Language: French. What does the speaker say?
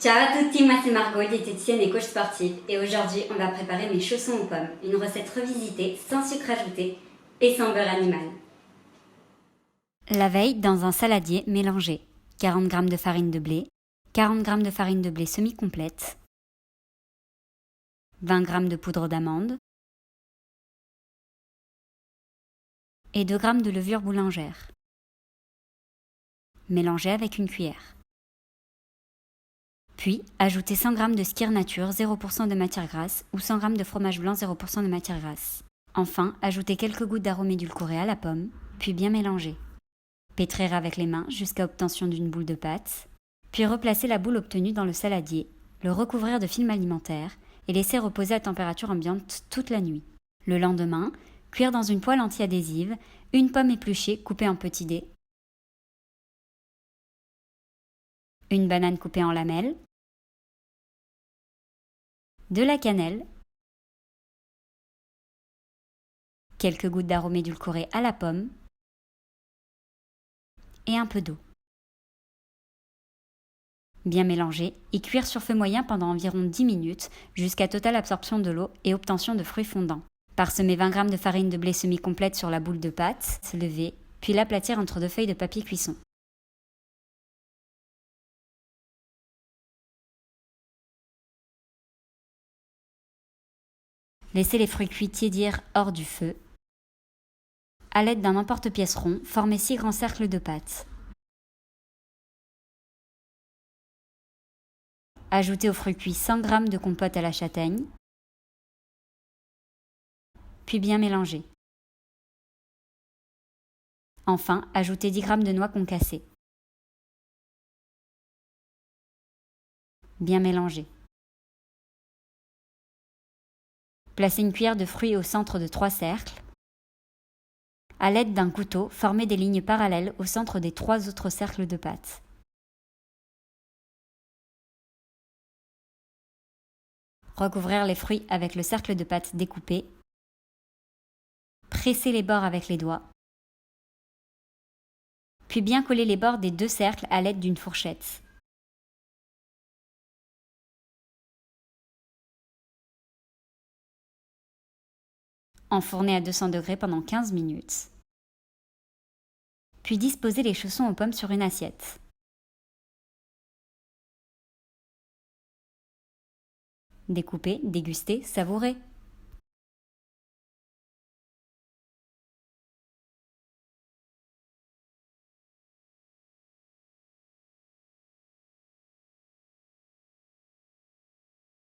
Ciao à tutti, moi c'est Margot, diététicienne et coach sportive, et aujourd'hui on va préparer mes chaussons aux pommes, une recette revisitée, sans sucre ajouté et sans beurre animal. La veille, dans un saladier, mélangez 40 g de farine de blé, 40 g de farine de blé semi-complète, 20 g de poudre d'amande et 2 g de levure boulangère. Mélangez avec une cuillère. Puis, ajoutez 100 g de skyr nature 0% de matière grasse ou 100 g de fromage blanc 0% de matière grasse. Enfin, ajoutez quelques gouttes d'arôme édulcoré à la pomme, puis bien mélanger. Pétrir avec les mains jusqu'à obtention d'une boule de pâte, puis replacer la boule obtenue dans le saladier, le recouvrir de film alimentaire et laisser reposer à température ambiante toute la nuit. Le lendemain, cuire dans une poêle anti-adhésive une pomme épluchée coupée en petits dés, une banane coupée en lamelles, de la cannelle, quelques gouttes d'arôme édulcoré à la pomme et un peu d'eau. Bien mélanger et cuire sur feu moyen pendant environ 10 minutes jusqu'à totale absorption de l'eau et obtention de fruits fondants. Parsemer 20 g de farine de blé semi-complète sur la boule de pâte, lever, puis l'aplatir entre 2 feuilles de papier cuisson. Laissez les fruits cuits tiédir hors du feu. À l'aide d'un emporte-pièce rond, formez 6 grands cercles de pâte. Ajoutez aux fruits cuits 100 g de compote à la châtaigne, puis bien mélanger. Enfin, ajoutez 10 g de noix concassées. Bien mélanger. Placez une cuillère de fruits au centre de 3 cercles. À l'aide d'un couteau, formez des lignes parallèles au centre des 3 autres cercles de pâte. Recouvrir les fruits avec le cercle de pâte découpé. Pressez les bords avec les doigts. Puis bien coller les bords des 2 cercles à l'aide d'une fourchette. Enfournez à 200 degrés pendant 15 minutes. Puis disposez les chaussons aux pommes sur une assiette. Découpez, dégustez, savourez.